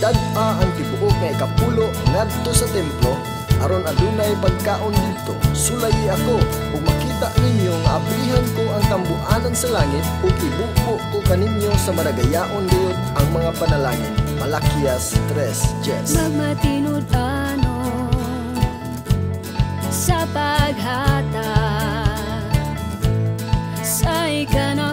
Idad-a ang tibuok nga ikapulo ngadto sa templo, aron adunay pagkaon dito. Sulayi ako ug makita ninyo nga abrihan ko ang kambuanan sa langit ug ibuko ko kaninyo sa maragayaon gayud ang mga panalangin. Malakias 3:10. Magmatinod ano sa paghatag sa ikanan